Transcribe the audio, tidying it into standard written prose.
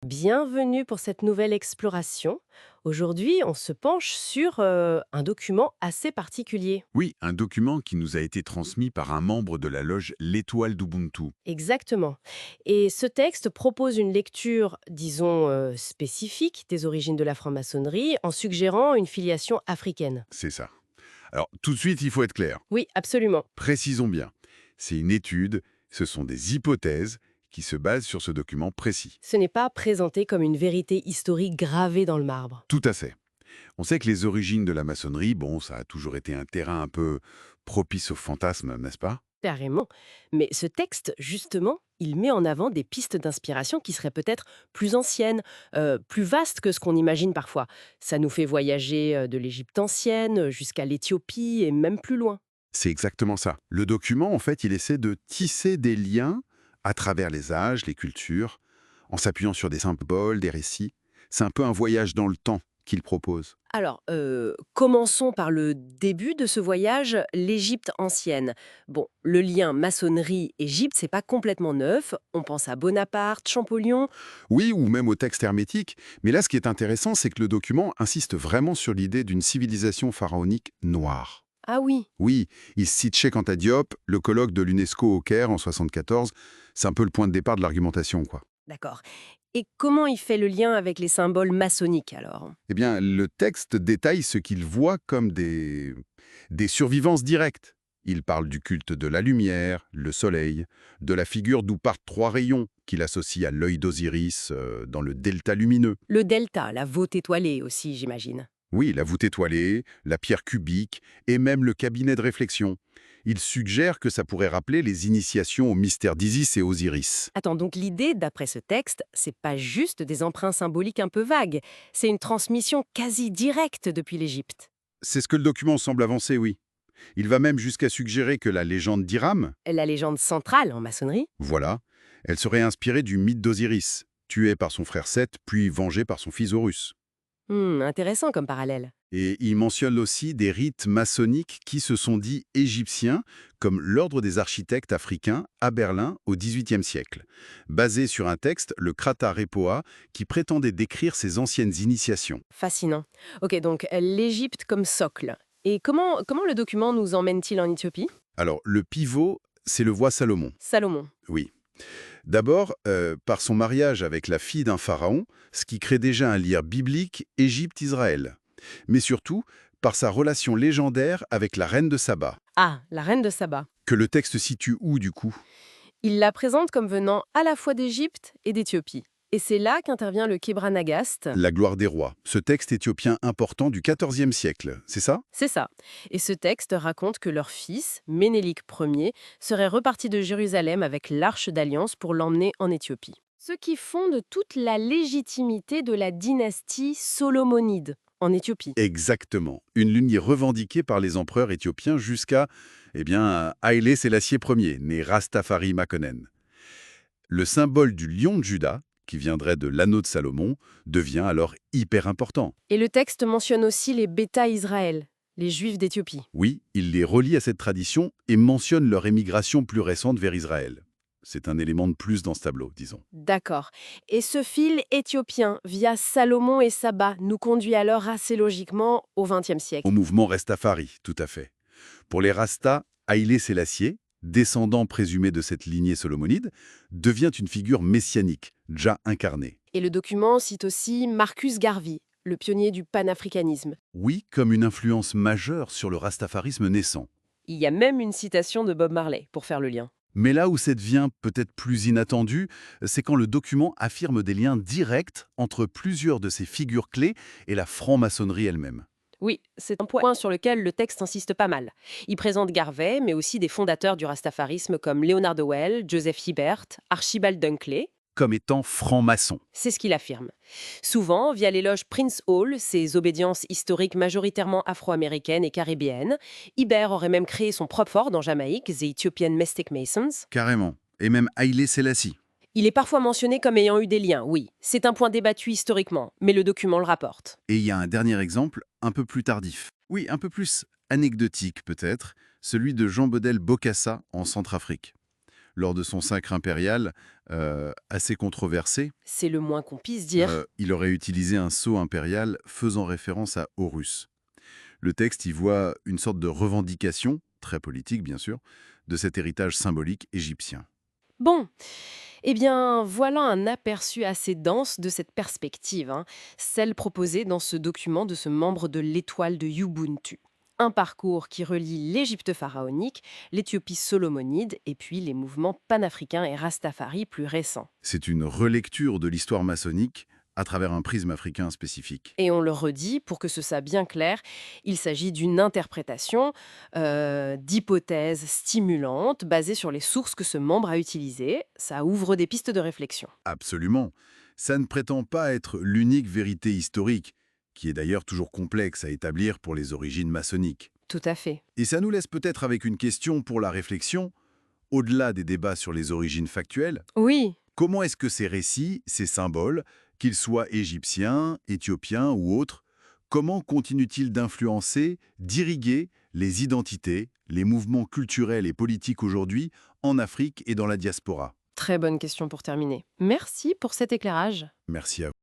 Bienvenue pour cette nouvelle exploration. Aujourd'hui, on se penche sur un document assez particulier. Oui, un document qui nous a été transmis par un membre de la loge L'Étoile d'Ubuntu. Exactement. Et ce texte propose une lecture, disons, spécifique des origines de la franc-maçonnerie en suggérant une filiation africaine. C'est ça. Alors, tout de suite, il faut être clair. Oui, absolument. Précisons bien. C'est une étude, ce sont des hypothèses qui se basent sur ce document précis. Ce n'est pas présenté comme une vérité historique gravée dans le marbre. Tout à fait. On sait que les origines de la maçonnerie, bon, ça a toujours été un terrain un peu propice au fantasme, n'est-ce pas? Carrément. Mais ce texte, justement, il met en avant des pistes d'inspiration qui seraient peut-être plus anciennes, plus vastes que ce qu'on imagine parfois. Ça nous fait voyager de l'Égypte ancienne jusqu'à l'Éthiopie et même plus loin. C'est exactement ça. Le document, en fait, il essaie de tisser des liens à travers les âges, les cultures, en s'appuyant sur des symboles, des récits. C'est un peu un voyage dans le temps qu'il propose. Alors, commençons par le début de ce voyage, l'Égypte ancienne. Bon, le lien maçonnerie-Égypte, c'est pas complètement neuf. On pense à Bonaparte, Champollion. Oui, ou même au texte hermétique, mais là ce qui est intéressant, c'est que le document insiste vraiment sur l'idée d'une civilisation pharaonique noire. Ah oui. Oui, il cite Cheikh Anta Diop, le colloque de l'UNESCO au Caire en 74, c'est un peu le point de départ de l'argumentation, quoi. D'accord. Et comment il fait le lien avec les symboles maçonniques alors? Eh bien, le texte détaille ce qu'il voit comme des survivances directes. Il parle du culte de la lumière, le soleil, de la figure d'où partent trois rayons qu'il associe à l'œil d'Osiris dans le delta lumineux. Le delta, la voûte étoilée aussi, j'imagine. Oui, la voûte étoilée, la pierre cubique et même le cabinet de réflexion. Il suggère que ça pourrait rappeler les initiations au mystère d'Isis et Osiris. Attends, donc l'idée, d'après ce texte, c'est pas juste des emprunts symboliques un peu vagues, c'est une transmission quasi directe depuis l'Égypte. C'est ce que le document semble avancer, oui. Il va même jusqu'à suggérer que la légende d'Hiram, La légende centrale en maçonnerie. voilà, elle serait inspirée du mythe d'Osiris, tué par son frère Seth, puis vengé par son fils Horus. Intéressant comme parallèle. Et il mentionne aussi des rites maçonniques qui se sont dits égyptiens, comme l'Ordre des architectes africains à Berlin au XVIIIe siècle, basé sur un texte, le Krata Repoa, qui prétendait décrire ces anciennes initiations. Fascinant. Ok, donc l'Égypte comme socle. Et comment le document nous emmène-t-il en Éthiopie? Alors, le pivot, c'est le roi Salomon. Salomon. Oui. D'abord, par son mariage avec la fille d'un pharaon, ce qui crée déjà un lien biblique Égypte-Israël. Mais surtout, par sa relation légendaire avec la reine de Saba, Ah, la reine de Saba. que le texte situe où du coup? Il la présente comme venant à la fois d'Égypte et d'Éthiopie. Et c'est là qu'intervient le Kebra Nagast. La gloire des rois, ce texte éthiopien important du XIVe siècle, c'est ça? C'est ça. Et ce texte raconte que leur fils, Ménélique Ier, serait reparti de Jérusalem avec l'arche d'alliance pour l'emmener en Éthiopie. Ce qui fonde toute la légitimité de la dynastie solomonide en Éthiopie. Exactement. Une lignée revendiquée par les empereurs éthiopiens jusqu'à, Haïlé Sélassié Ier, né Rastafari Makonnen. Le symbole du lion de Juda, qui viendrait de l'anneau de Salomon, devient alors hyper important. Et le texte mentionne aussi les Bêta Israël, les Juifs d'Éthiopie. Oui, il les relie à cette tradition et mentionne leur émigration plus récente vers Israël. C'est un élément de plus dans ce tableau, disons. D'accord. Et ce fil éthiopien via Salomon et Saba nous conduit alors assez logiquement au XXe Au siècle. mouvement Rastafari, tout à fait. Pour les Rastas, Haïlé Sélassié, descendant présumé de cette lignée solomonide, devient une figure messianique, déjà incarnée. Et le document cite aussi Marcus Garvey, le pionnier du panafricanisme. Oui, comme une influence majeure sur le rastafarisme naissant. Il y a même une citation de Bob Marley pour faire le lien. Mais là où ça devient peut-être plus inattendu, c'est quand le document affirme des liens directs entre plusieurs de ces figures clés et la franc-maçonnerie elle-même. Oui, c'est un point sur lequel le texte insiste pas mal. Il présente Garvey, mais aussi des fondateurs du rastafarisme comme Leonard Dowell, Joseph Hibbert, Archibald Dunkley. Comme étant franc-maçon. C'est ce qu'il affirme. Souvent, via l'éloge Prince Hall, ses obédiences historiques majoritairement afro-américaines et caribéennes, Hibbert aurait même créé son propre ordre en Jamaïque, The Ethiopian Mystic Masons. Carrément. Et même Haïlé Sélassie. Il est parfois mentionné comme ayant eu des liens, oui. C'est un point débattu historiquement, mais le document le rapporte. Et il y a un dernier exemple, un peu plus tardif. Oui, un peu plus anecdotique peut-être, celui de Jean Bedel Bokassa en Centrafrique. lors de son sacre impérial, assez controversé. C'est le moins qu'on puisse dire. Il aurait utilisé un sceau impérial faisant référence à Horus. Le texte y voit une sorte de revendication, très politique bien sûr, de cet héritage symbolique égyptien. Bon, eh bien, voilà un aperçu assez dense de cette perspective, hein, celle proposée dans ce document de ce membre de l'étoile de Ubuntu. Un parcours qui relie l'Égypte pharaonique, l'Éthiopie solomonide et puis les mouvements panafricains et rastafari plus récents. C'est une relecture de l'histoire maçonnique à travers un prisme africain spécifique. Et on le redit pour que ce soit bien clair, il s'agit d'une interprétation d'hypothèses stimulantes basées sur les sources que ce membre a utilisées. Ça ouvre des pistes de réflexion. Absolument. Ça ne prétend pas être l'unique vérité historique, qui est d'ailleurs toujours complexe à établir pour les origines maçonniques. Tout à fait. Et ça nous laisse peut-être avec une question pour la réflexion. Au-delà des débats sur les origines factuelles, Oui, comment est-ce que ces récits, ces symboles, qu'ils soient égyptiens, éthiopiens ou autres, comment continuent-ils d'influencer, d'irriguer les identités, les mouvements culturels et politiques aujourd'hui en Afrique et dans la diaspora? très bonne question pour terminer. Merci pour cet éclairage. Merci à vous.